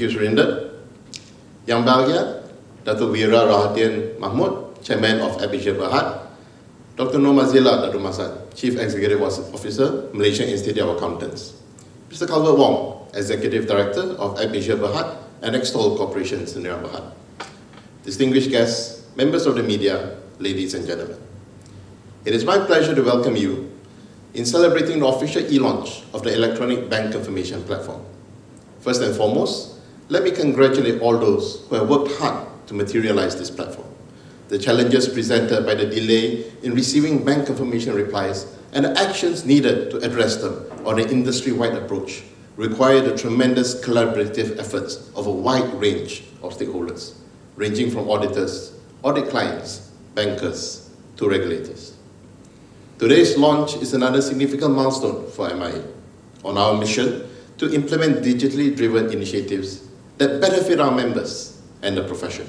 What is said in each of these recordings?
Thank you, Surinder. Yang Bahagia, Datuk Wira Rahatian Mahmud, Chairman of Ebc Berhad, Dr. Nomazila Datuk Masad, Chief Executive Officer, Malaysian Institute of Accountants, Mr. Calvert Wong, Executive Director of Ebc Berhad and Extol Corporation, Sdn Berhad. Distinguished guests, members of the media, ladies and gentlemen. It is my pleasure to welcome you in celebrating the official e-launch of the Electronic Bank Confirmation Platform. First and foremost, let me congratulate all those who have worked hard to materialize this platform. The challenges presented by the delay in receiving bank confirmation replies and the actions needed to address them on an industry-wide approach require the tremendous collaborative efforts of a wide range of stakeholders, ranging from auditors, audit clients, bankers, to regulators. Today's launch is another significant milestone for MIA on our mission to implement digitally driven initiatives that benefit our members and the profession.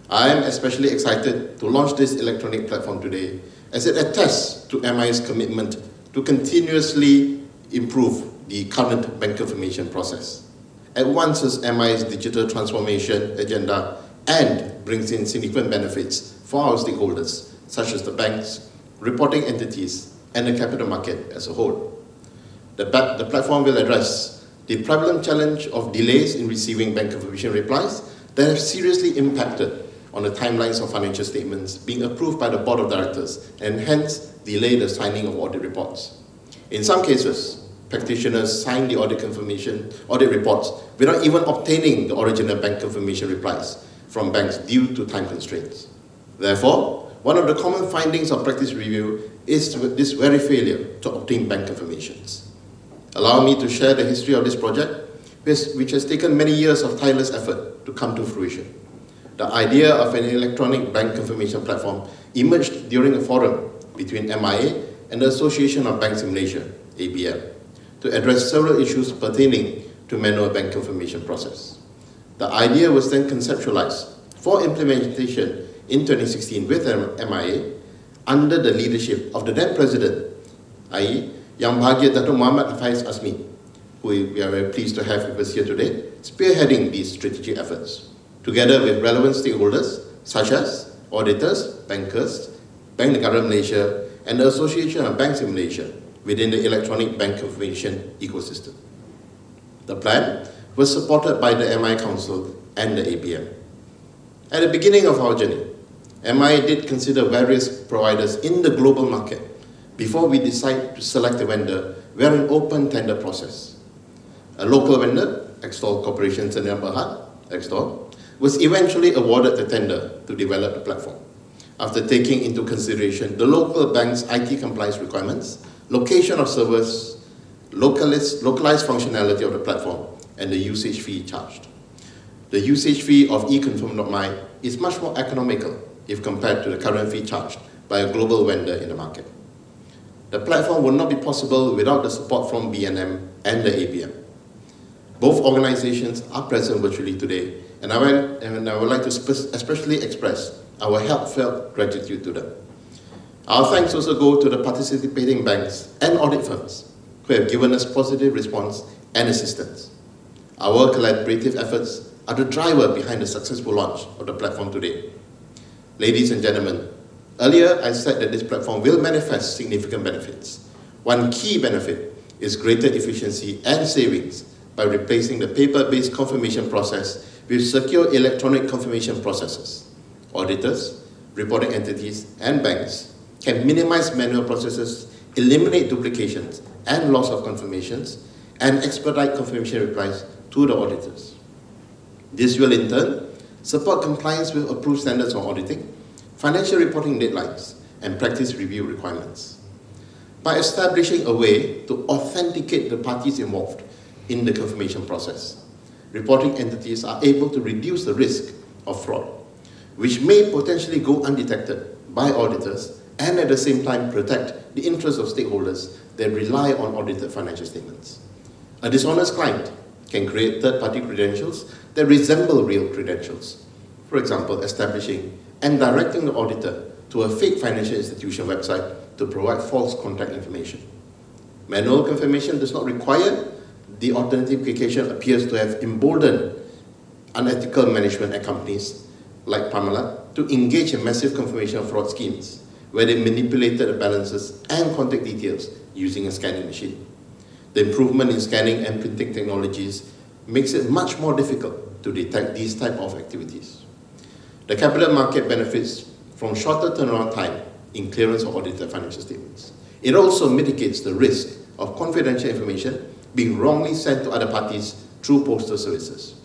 I am especially excited to launch this electronic platform today as it attests to MIA's commitment to continuously improve the current bank confirmation process, advances MIA's digital transformation agenda, and brings in significant benefits for our stakeholders, such as the banks, reporting entities, and the capital market as a whole. The platform will address the prevalent challenge of delays in receiving bank confirmation replies that have seriously impacted on the timelines of financial statements being approved by the Board of Directors and hence delay the signing of audit reports. In some cases, practitioners sign the audit reports without even obtaining the original bank confirmation replies from banks due to time constraints. Therefore, one of the common findings of practice review is this very failure to obtain bank confirmations. Allow me to share the history of this project, which has taken many years of tireless effort to come to fruition. The idea of an electronic bank confirmation platform emerged during a forum between MIA and the Association of Banks in Malaysia, ABL, to address several issues pertaining to manual bank confirmation process. The idea was then conceptualized for implementation in 2016 with MIA under the leadership of the then president, i.e. Yang Bahagia Datuk Muhammad Faiz Asmi, who we are very pleased to have with us here today, spearheading these strategic efforts, together with relevant stakeholders such as auditors, bankers, Bank Negara Malaysia, and the Association of Banks in Malaysia within the electronic bank confirmation ecosystem. The plan was supported by the MI Council and the ABM. At the beginning of our journey, MI did consider various providers in the global market before we decided to select a vendor via an open tender process. A local vendor, Extol Corporation Sdn Berhad, Extol, was eventually awarded the tender to develop the platform, after taking into consideration the local bank's IT compliance requirements, location of servers, localized functionality of the platform, and the usage fee charged. The usage fee of eConfirm.my is much more economical if compared to the current fee charged by a global vendor in the market. The platform would not be possible without the support from BNM and the ABM. Both organizations are present virtually today, and I would like to especially express our heartfelt gratitude to them. Our thanks also go to the participating banks and audit firms who have given us positive response and assistance. Our collaborative efforts are the driver behind the successful launch of the platform today. Ladies and gentlemen, earlier I said that this platform will manifest significant benefits. One key benefit is greater efficiency and savings by replacing the paper-based confirmation process with secure electronic confirmation processes. Auditors, reporting entities, and banks can minimize manual processes, eliminate duplications and loss of confirmations, and expedite confirmation replies to the auditors. This will in turn support compliance with approved standards on auditing, financial reporting deadlines, and practice review requirements. By establishing a way to authenticate the parties involved in the confirmation process, reporting entities are able to reduce the risk of fraud, which may potentially go undetected by auditors and at the same time protect the interests of stakeholders that rely on audited financial statements. A dishonest client can create third-party credentials that resemble real credentials. For example, establishing and directing the auditor to a fake financial institution website to provide false contact information. Manual confirmation does not require the authentication appears to have emboldened unethical management at companies like Parmalat to engage in massive confirmation fraud schemes, where they manipulated the balances and contact details using a scanning machine. The improvement in scanning and printing technologies makes it much more difficult to detect these type of activities. The capital market benefits from shorter turnaround time in clearance of audited financial statements. It also mitigates the risk of confidential information being wrongly sent to other parties through postal services.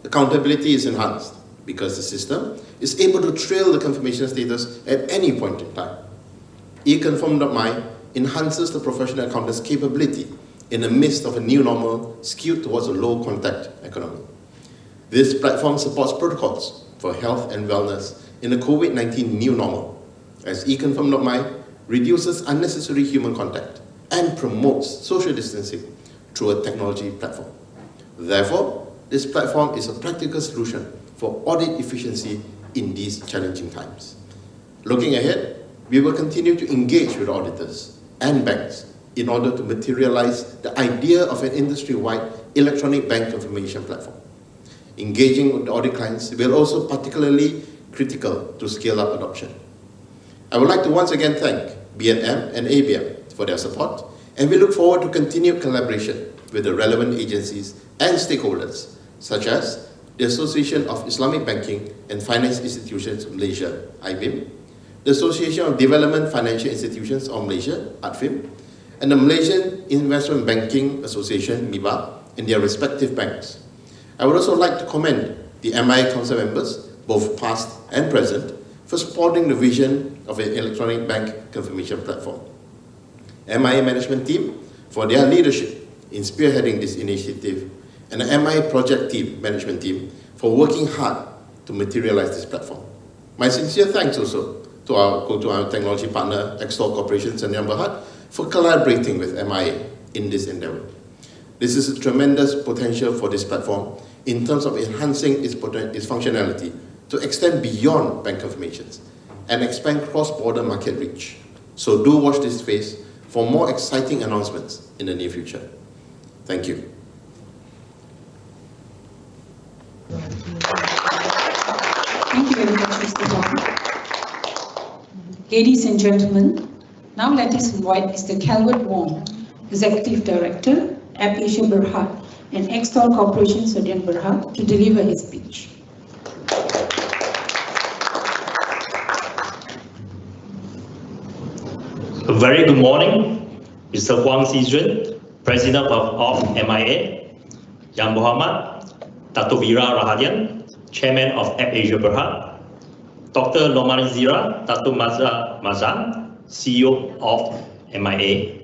Accountability is enhanced because the system is able to trail the confirmation status at any point in time. eConfirm.my enhances the professional accountant's capability in the midst of a new normal skewed towards a low-contact economy. This platform supports protocols for health and wellness in the COVID-19 new normal, as eConfirm.my reduces unnecessary human contact and promotes social distancing through a technology platform. Therefore, this platform is a practical solution for audit efficiency in these challenging times. Looking ahead, we will continue to engage with auditors and banks in order to materialize the idea of an industry-wide electronic bank confirmation platform. Engaging with the audit clients will also particularly critical to scale up adoption. I would like to once again thank BNM and ABM for their support, and we look forward to continued collaboration with the relevant agencies and stakeholders, such as the Association of Islamic Banking and Finance Institutions Malaysia, IBIM, the Association of Development Financial Institutions of Malaysia, ADFIM, and the Malaysian Investment Banking Association, MIBA, and their respective banks. I would also like to commend the MIA Council members, both past and present, for supporting the vision of an electronic bank confirmation platform. MIA management team for their leadership in spearheading this initiative, and the MIA project team, management team, for working hard to materialize this platform. My sincere thanks also to our technology partner, Extol Corporation Sdn Bhd, for collaborating with MIA in this endeavor. This is a tremendous potential for this platform in terms of enhancing its functionality to extend beyond bank confirmations and expand cross-border market reach. So do watch this space for more exciting announcements in the near future. Thank you. Thank you very much, Mr. Wong. Ladies and gentlemen, now let us invite Mr. Calvert Wong, Executive Director, Ebc Berhad and Extol Corporation Sdn Bhd, to deliver his speech. A very good morning, Mr. Huang Xizun, President of MIA, Yang Muhammad, Dato' Vira Rahadian, Chairman of Ebc Berhad, Dr. Lomari Zira, Dato' Mazan, CEO of MIA,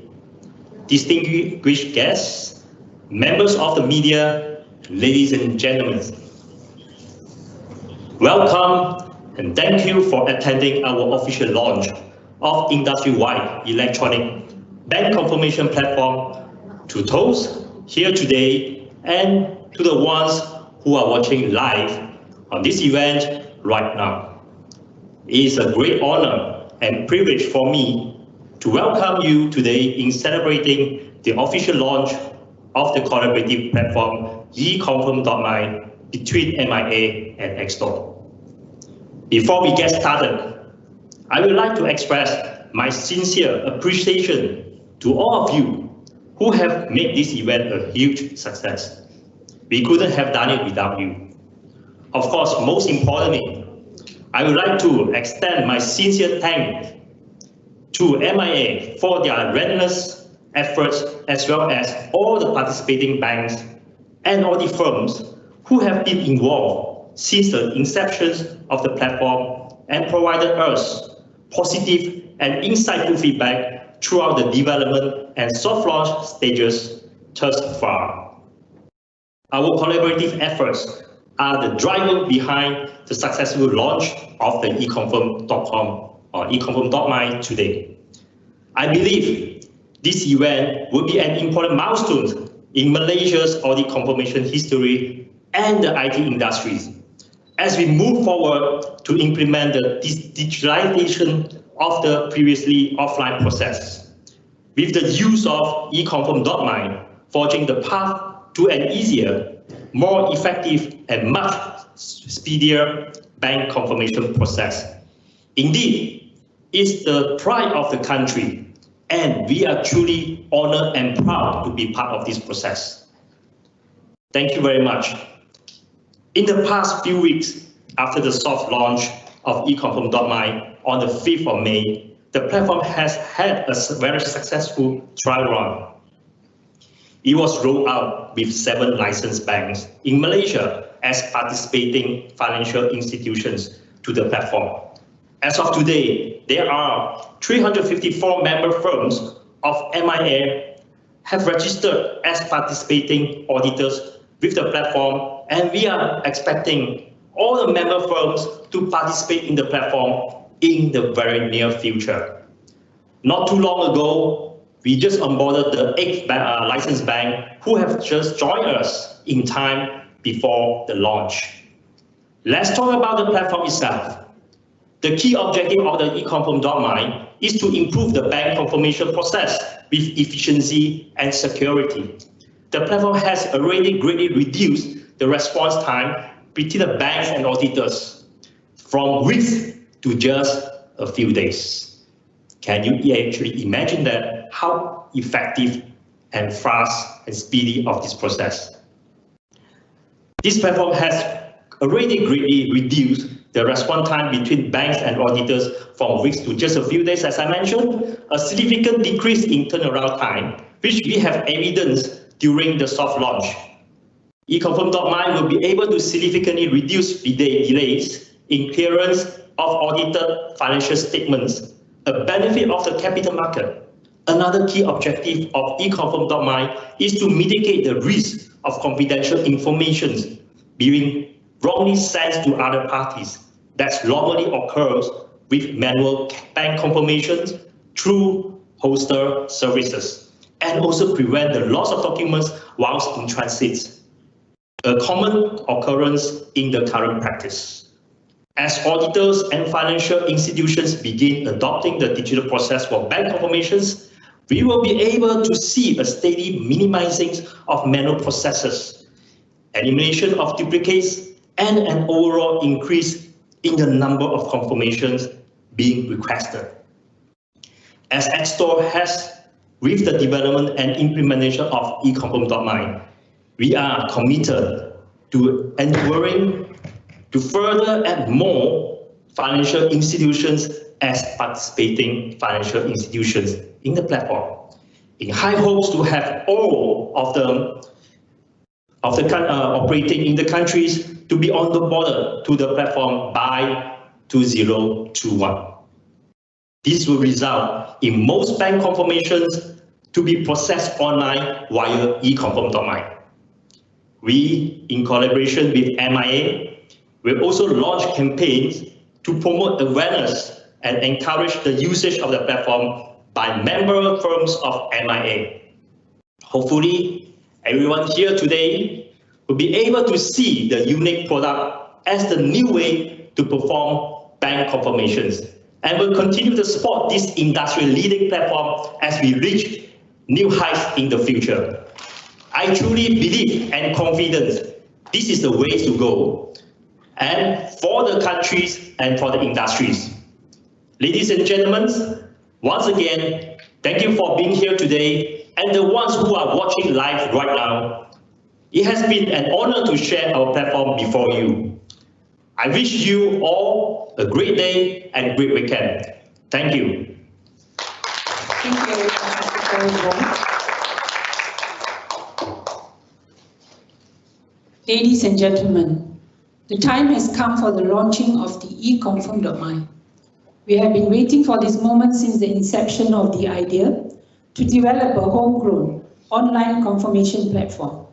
distinguished guests, members of the media, ladies and gentlemen. Welcome and thank you for attending our official launch of industry-wide electronic bank confirmation platform. To those here today and to the ones who are watching live on this event right now. It is a great honor and privilege for me to welcome you today in celebrating the official launch of the collaborative platform eConfirm.my between MIA and Extol. Before we get started, I would like to express my sincere appreciation to all of you who have made this event a huge success. We couldn't have done it without you. Of course, most importantly, I would like to extend my sincere thanks to MIA for their relentless efforts, as well as all the participating banks and audit firms who have been involved since the inception of the platform and provided us positive and insightful feedback throughout the development and soft launch stages thus far. Our collaborative efforts are the driver behind the successful launch of the eConfirm.com or eConfirm.my today. I believe this event will be an important milestone in Malaysia's audit confirmation history and the IT industries as we move forward to implement the digitalization of the previously offline process. With the use of eConfirm.my forging the path to an easier, more effective, and much speedier bank confirmation process. Indeed, it's the pride of the country, and we are truly honored and proud to be part of this process. Thank you very much. In the past few weeks, after the soft launch of eConfirm.my on the 5th of May, the platform has had a very successful trial run. It was rolled out with 7 licensed banks in Malaysia as participating financial institutions to the platform. As of today, there are 354 member firms of MIA have registered as participating auditors with the platform, and we are expecting all the member firms to participate in the platform in the very near future. Not too long ago, we just onboarded the 8th licensed bank who have just joined us in time before the launch. Let's talk about the platform itself. The key objective of the eConfirm.my is to improve the bank confirmation process with efficiency and security. The platform has already greatly reduced the response time between the banks and auditors from weeks to just a few days. Can you actually imagine that how effective and fast and speedy of this process? This platform has already greatly reduced the response time between banks and auditors from weeks to just a few days, as I mentioned, a significant decrease in turnaround time, which we have evidence during the soft launch. eConfirm.my will be able to significantly reduce delays in clearance of audited financial statements, a benefit of the capital market. Another key objective of eConfirm.my is to mitigate the risk of confidential information being wrongly sent to other parties that normally occurs with manual bank confirmations through postal services, and also prevent the loss of documents whilst in transit, a common occurrence in the current practice. As auditors and financial institutions begin adopting the digital process for bank confirmations, we will be able to see a steady minimizing of manual processes, elimination of duplicates, and an overall increase in the number of confirmations being requested. As Xstore has, with the development and implementation of eConfirm.my, we are committed to enduring to further add more financial institutions as participating financial institutions in the platform, in high hopes to have all of them operating in the countries to be on the border to the platform by 2021. This will result in most bank confirmations to be processed online via eConfirm.my. We, in collaboration with MIA, will also launch campaigns to promote awareness and encourage the usage of the platform by member firms of MIA. Hopefully, everyone here today will be able to see the unique product as the new way to perform bank confirmations, and will continue to support this industry-leading platform as we reach new heights in the future. I truly believe and confident this is the way to go, and for the countries and for the industries. Ladies and gentlemen, once again, thank you for being here today, and the ones who are watching live right now. It has been an honor to share our platform before you. I wish you all a great day and great weekend. Thank you. Thank you very much, Mr. Wong. Ladies and gentlemen, the time has come for the launching of the eConfirm.my. We have been waiting for this moment since the inception of the idea to develop a homegrown online confirmation platform.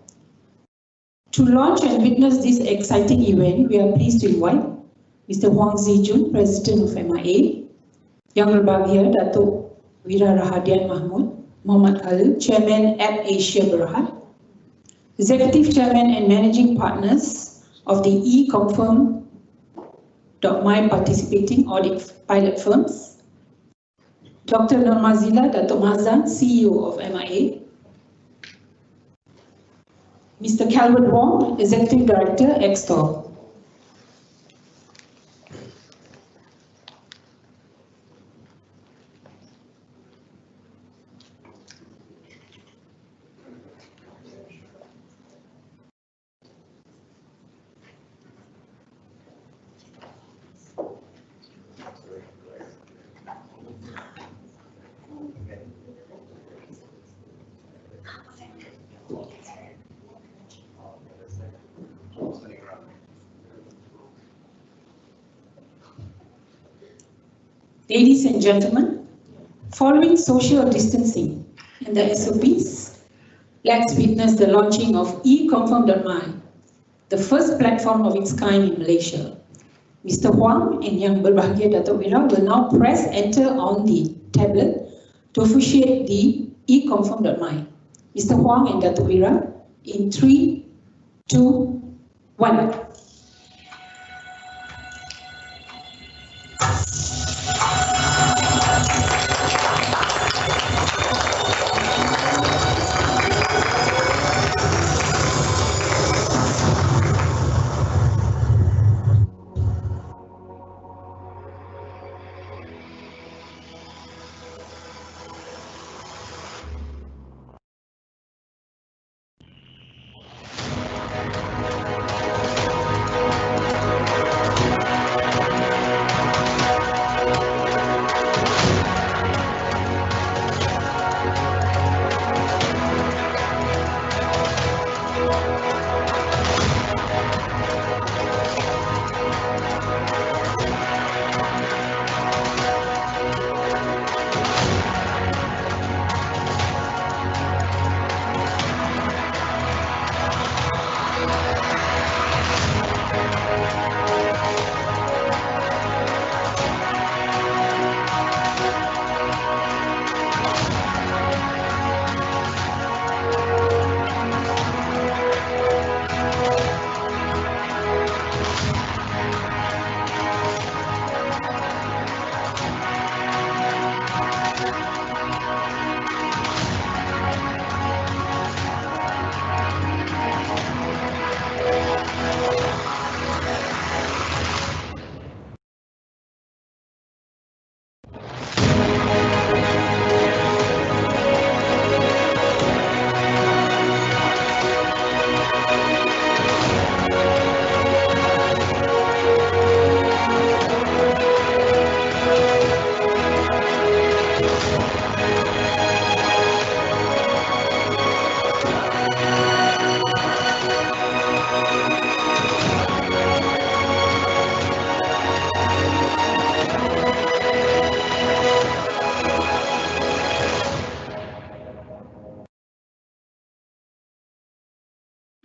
To launch and witness this exciting event, we are pleased to invite Mr. Huang Zijun, President of MIA, Yang Berbahagia Datuk Wira Rahadian Mahmud, Muhammad Khalil, Chairman App-Asia Berhad, Executive Chairman and Managing Partners of the eConfirm.my participating audit pilot firms, Dr. Nur Mazila Datuk Mazan, CEO of MIA, Mr. Calvert Wong, Executive Director, Extol. Ladies and gentlemen, following social distancing and the SOPs, let's witness the launching of e-confirm.my, the first platform of its kind in Malaysia. Mr. Huang and Yang Berbahagia Datuk Wira will now press enter on the tablet to officiate the e-confirm.my. Mr. Huang and Datuk Wira, in 3, 2, 1.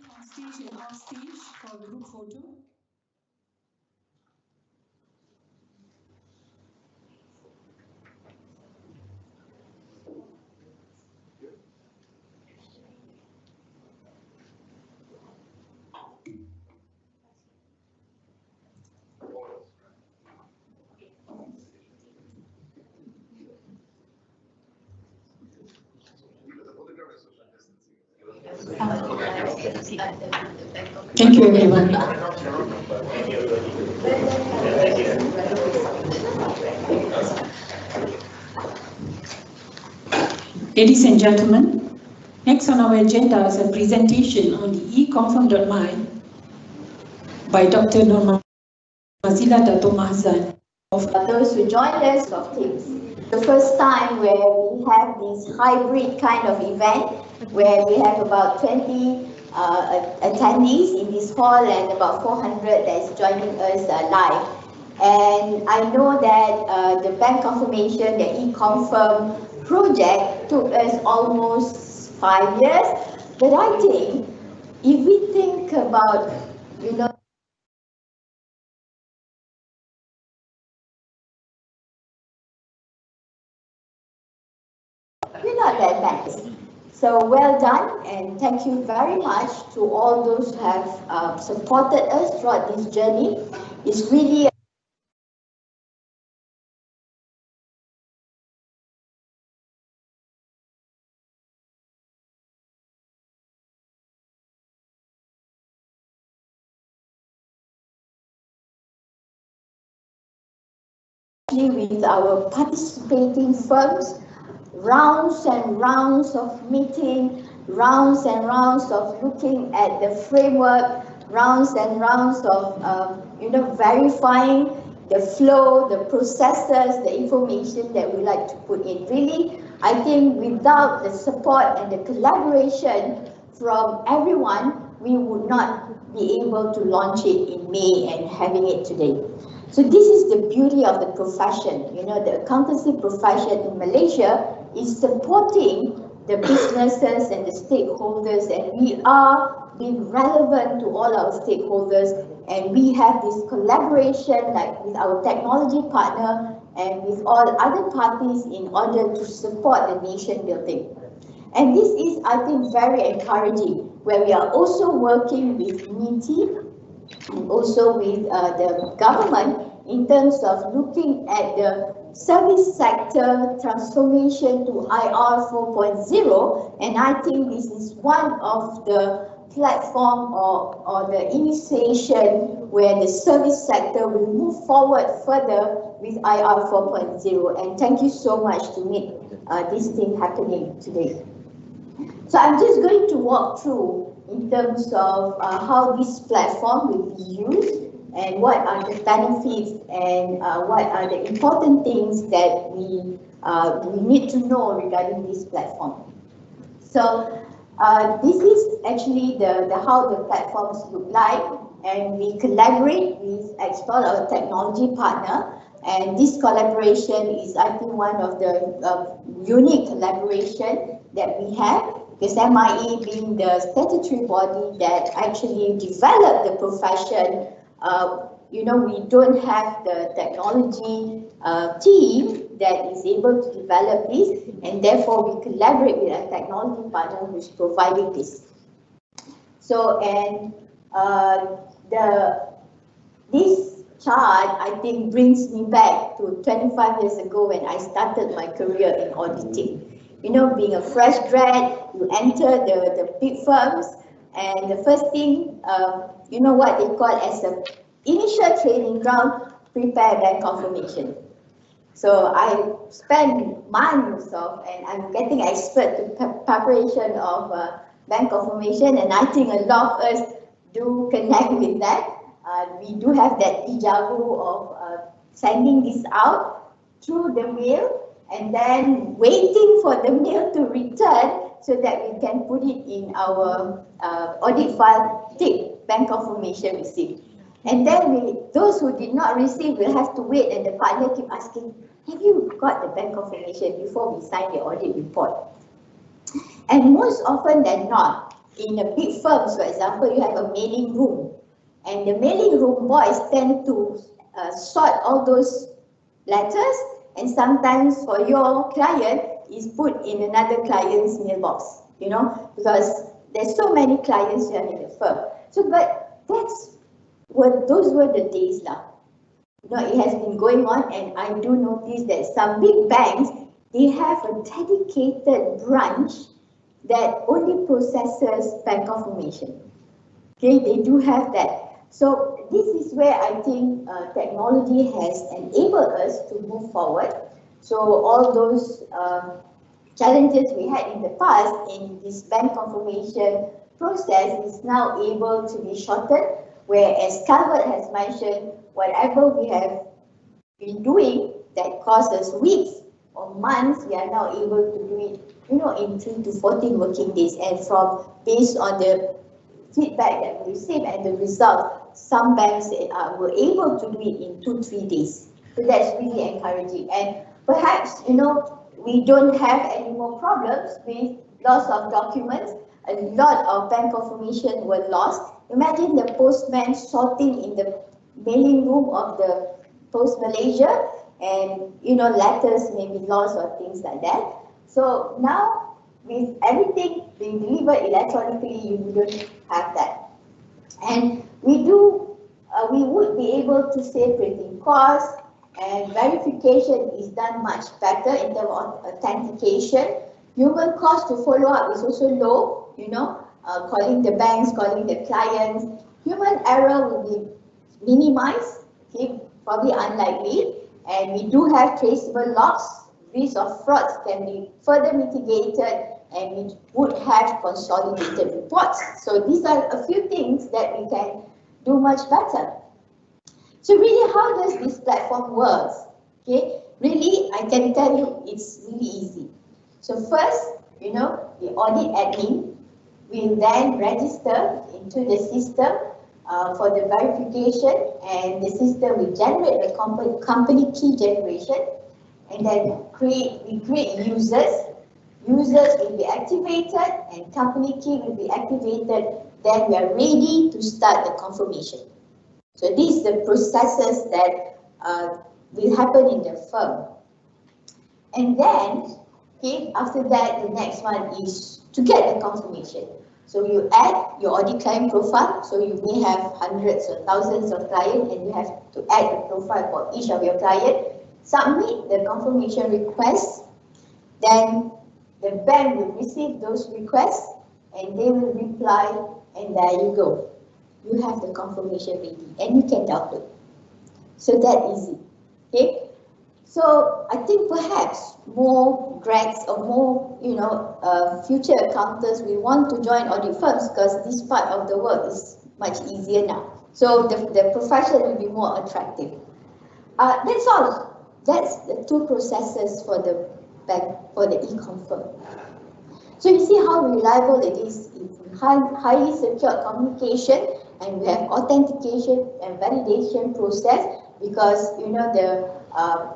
On stage and off stage for the group photo. Thank you, everyone. Ladies and gentlemen, next on our agenda is a presentation on the e-confirm.my by Dr. Nur Mazila Dato Mahzan. Of those who joined us of teams. The first time where we have this hybrid kind of event where we have about 20 attendees in this hall and about 400 that is joining us live. And I know that the bank confirmation, the e-confirm project took us almost 5 years, but I think if we think about, we're not that bad. So well done, and thank you very much to all those who have supported us throughout this journey. It's really actually with our participating firms, rounds and rounds of meeting, rounds and rounds of looking at the framework, rounds and rounds of verifying the flow, the processes, the information that we like to put in. Really, I think without the support and the collaboration from everyone, we would not be able to launch it in May and having it today. So this is the beauty of the profession. The accountancy profession in Malaysia is supporting the businesses and the stakeholders, and we are being relevant to all our stakeholders, and we have this collaboration like with our technology partner and with all other parties in order to support the nation building. And this is, I think, very encouraging, where we are also working with MITI and also with the government in terms of looking at the service sector transformation to IR 4.0, and I think this is one of the platform or the initiation where the service sector will move forward further with IR 4.0, and thank you so much to make this thing happening today. So I'm just going to walk through in terms of how this platform will be used and what are the benefits and what are the important things that we need to know regarding this platform. So this is actually the how the platforms look like, and we collaborate with Explore, our technology partner, and this collaboration is, I think, one of the unique collaboration that we have, because MIE being the statutory body that actually developed the profession, we don't have the technology team that is able to develop this, and therefore we collaborate with a technology partner who's providing this. So, and this chart, I think, brings me back to 25 years ago when I started my career in auditing. Being a fresh grad, you enter the big firms, and the first thing, what they call as the initial training ground, prepare bank confirmation. So I spent months and I'm getting expert to preparation of bank confirmation, and I think a lot of us do connect with that. We do have that deja vu of sending this out through the mail and then waiting for the mail to return so that we can put it in our audit file, tick, bank confirmation received. And then those who did not receive will have to wait, and the partner keep asking, have you got the bank confirmation before we sign the audit report? And most often than not, in the big firms, for example, you have a mailing room, and the mailing room boys tend to sort all those letters, and sometimes for your client is put in another client's mailbox, because there's so many clients here in the firm. So, but those were the days now. It has been going on, and I do notice that some big banks, they have a dedicated branch that only processes bank confirmation. Okay, they do have that. So this is where I think technology has enabled us to move forward. So all those challenges we had in the past in this bank confirmation process is now able to be shortened, whereas Calvert has mentioned, whatever we have been doing that causes weeks or months, we are now able to do it, in 3 to 14 working days, and based on the feedback that we received and the result, some banks were able to do it in 2-3 days. So that's really encouraging. And perhaps, we don't have any more problems with loss of documents. A lot of bank confirmation were lost. Imagine the postman sorting in the mailing room of the Post Malaysia, and letters may be lost or things like that. So now, with everything being delivered electronically, you wouldn't have that. And we would be able to save printing costs, and verification is done much better in terms of authentication. Human cost to follow up is also low, calling the banks, calling the clients. Human error will be minimized, okay, probably unlikely. and we do have traceable logs. Risk of frauds can be further mitigated, and we would have consolidated reports. So these are a few things that we can do much better. So really, how does this platform work? Okay, really, I can tell you it's really easy. So first, the audit admin will then register into the system for the verification, and the system will generate a company key generation, and then we create users. Users will be activated and company key will be activated. Then we are ready to start the confirmation. So these are the processes that will happen in the firm. And then, after that, the next one is to get the confirmation. So you add your audit client profile. So you may have hundreds or thousands of clients, and you have to add a profile for each of your client. Submit the confirmation request. Then the bank will receive those requests, and they will reply, and there you go. You have the confirmation ready, and you can download. So that easy. Okay. So I think perhaps more grads or more, future accountants will want to join audit firms because this part of the work is much easier now. So the profession will be more attractive. That's all. That's the two processes for the bank, for the e-confirm. So you see how reliable it is. It's highly secure communication, and we have authentication and validation process because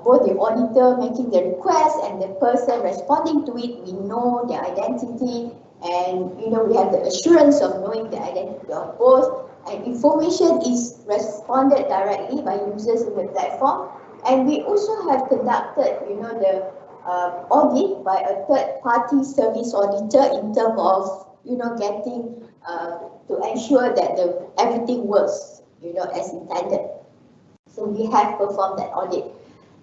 both the auditor making the request and the person responding to it, we know their identity, and we have the assurance of knowing the identity of both, and information is responded directly by users in the platform. And we also have conducted the audit by a third-party service auditor in terms of getting to ensure that everything works as intended. So we have performed that audit,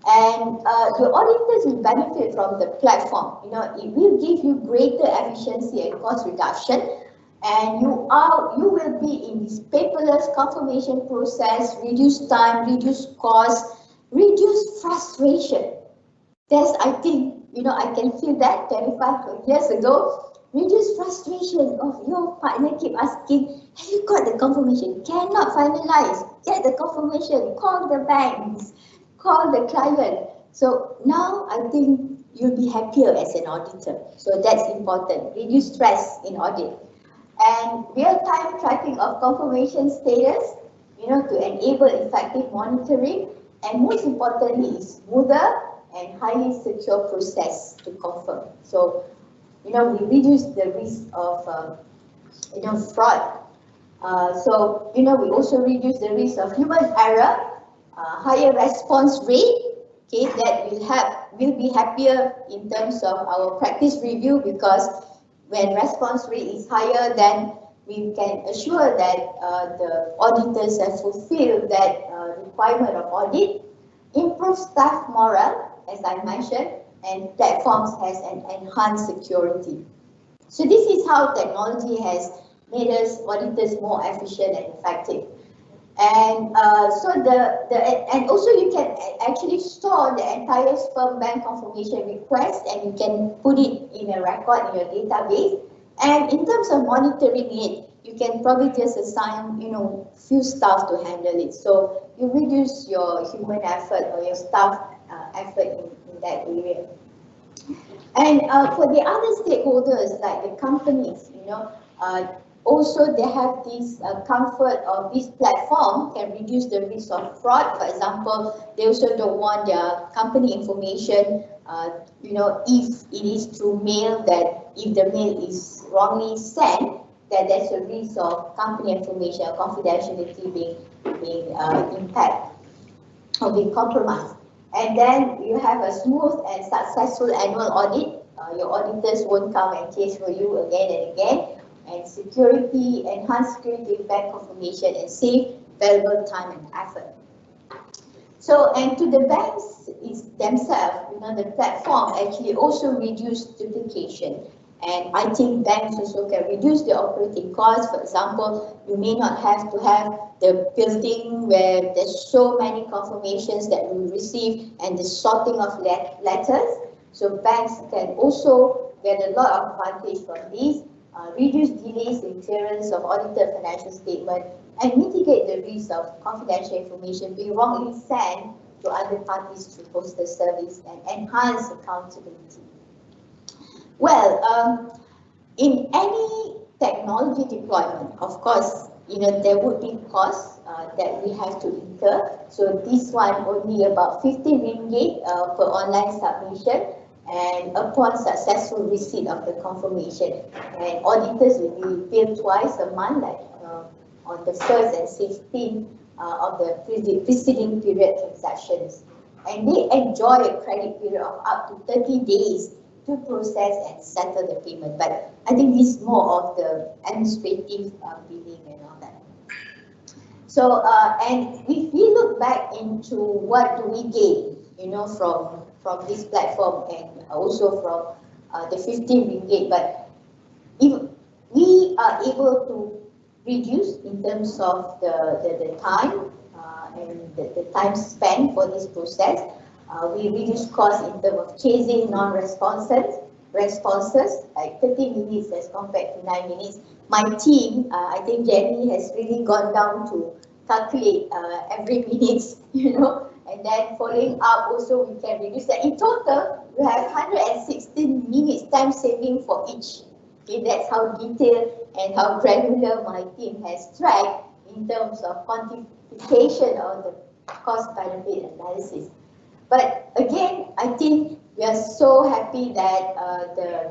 and the auditors will benefit from the platform. It will give you greater efficiency and cost reduction, and you will be in this paperless confirmation process, reduce time, reduce cost, reduce frustration. That's, I think, I can feel that 25 years ago. Reduce frustration of your partner keep asking, have you got the confirmation? Cannot finalize. Get the confirmation. Call the banks. Call the client. So now I think you'll be happier as an auditor. So that's important. Reduce stress in audit. And real-time tracking of confirmation status, to enable effective monitoring. And most importantly, is smoother and highly secure process to confirm. So, we reduce the risk of, fraud. So, we also reduce the risk of human error, higher response rate. Okay, that will be happier in terms of our practice review, because when response rate is higher, then we can assure that the auditors have fulfilled that requirement of audit. Improve staff morale, as I mentioned, and platforms has an enhanced security. So this is how technology has made us auditors more efficient and effective. And and also you can actually store the entire sperm bank confirmation request, and you can put it in a record in your database. And in terms of monitoring it, you can probably just assign, few staff to handle it. So you reduce your human effort or your staff effort in that area. And for the other stakeholders, like the companies, also they have this comfort of this platform can reduce the risk of fraud. For example, they also don't want their company information, if it is through mail, that if the mail is wrongly sent, that there's a risk of company information or confidentiality being impacted or being compromised. And then you have a smooth and successful annual audit. Your auditors won't come and chase for you again and again. And security, enhanced security, bank confirmation, and save valuable time and effort. So, and to the banks themselves, the platform actually also reduce duplication. And I think banks also can reduce the operating costs. For example, you may not have to have the building where there's so many confirmations that we receive and the sorting of letters. So banks can also get a lot of advantage from this, reduce delays in clearance of audited financial statement, and mitigate the risk of confidential information being wrongly sent to other parties through postal service, and enhance accountability. Well, in any technology deployment, of course, there would be costs that we have to incur. So this one only about 50 ringgit per online submission, and upon successful receipt of the confirmation. And auditors will be billed twice a month, like on the 1st and 16th of the preceding period transactions. And they enjoy a credit period of up to 30 days to process and settle the payment. But I think this is more of the administrative billing and all that. So, and if we look back into what do we gain, from this platform, and also from the 15 ringgit, but if we are able to reduce in terms of the time and the time spent for this process, we reduce costs in terms of chasing non-responses, like 30 minutes as compared to 9 minutes. My team, I think Jenny has really gone down to calculate every minute, and then following up also we can reduce that. In total, we have 116 minutes time saving for each. Okay, that's how detailed and how granular my team has tracked in terms of quantification of the cost-benefit analysis. But again, I think we are so happy that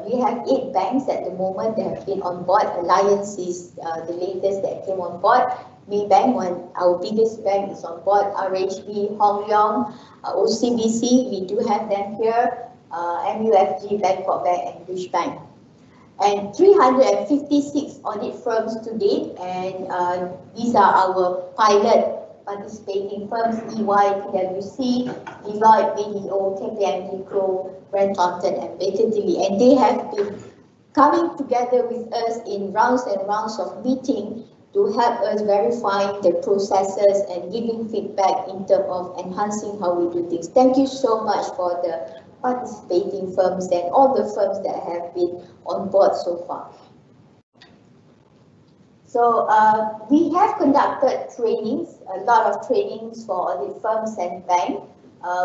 we have 8 banks at the moment that have been on board. Alliance is the latest that came on board. Maybank, our biggest bank, is on board. RHB, Hong Leong, OCBC, we do have them here. MUFG, Bangkok Bank, and Bush Bank. And 356 audit firms to date, and these are our pilot participating firms: EY, PwC, Deloitte, BDO, KPMG, Crowe, Grant Thornton, and Baker Tilly. And they have been coming together with us in rounds and rounds of meeting to help us verify the processes and giving feedback in terms of enhancing how we do things. Thank you so much for the participating firms and all the firms that have been on board so far. So we have conducted trainings, a lot of trainings for audit firms and banks.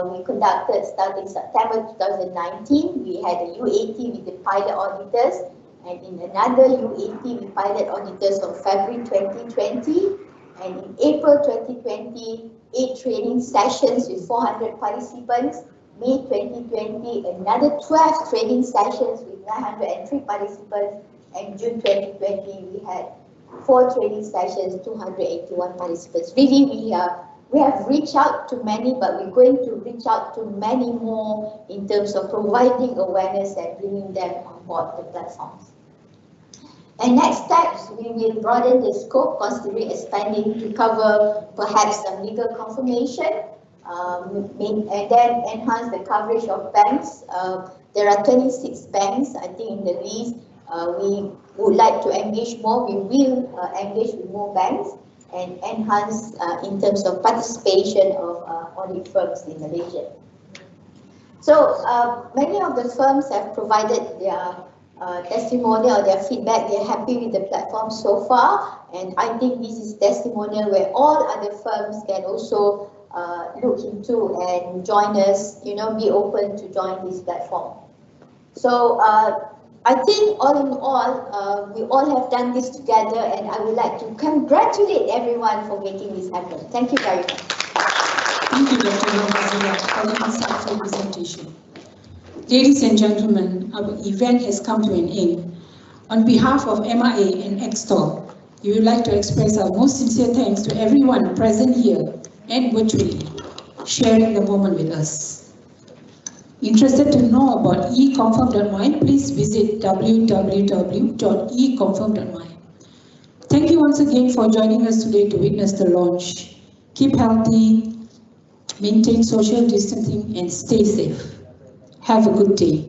We conducted starting September 2019. We had a UAT with the pilot auditors, and in another UAT with pilot auditors on February 2020. And in April 2020, 8 training sessions with 400 participants. May 2020, another 12 training sessions with 903 participants. And June 2020, we had 4 training sessions, 281 participants. Really, we have reached out to many, but we're going to reach out to many more in terms of providing awareness and bringing them on board the platforms. And next steps, we will broaden the scope, considering expanding to cover perhaps some legal confirmation, and then enhance the coverage of banks. There are 26 banks, I think, in the list. We would like to engage more. We will engage with more banks and enhance in terms of participation of audit firms in Malaysia. So many of the firms have provided their testimonial or their feedback. They're happy with the platform so far, and I think this is testimonial where all other firms can also look into and join us, be open to join this platform. So I think all in all, we all have done this together, and I would like to congratulate everyone for making this happen. Thank you very much. Thank you, Dr. Nomazila, for the insightful presentation. Ladies and gentlemen, our event has come to an end. On behalf of MIA and Extol, we would like to express our most sincere thanks to everyone present here and virtually sharing the moment with us. Interested to know about eConfirm.my, please visit www.econfirm.my. Thank you once again for joining us today to witness the launch. Keep healthy, maintain social distancing, and stay safe. Have a good day.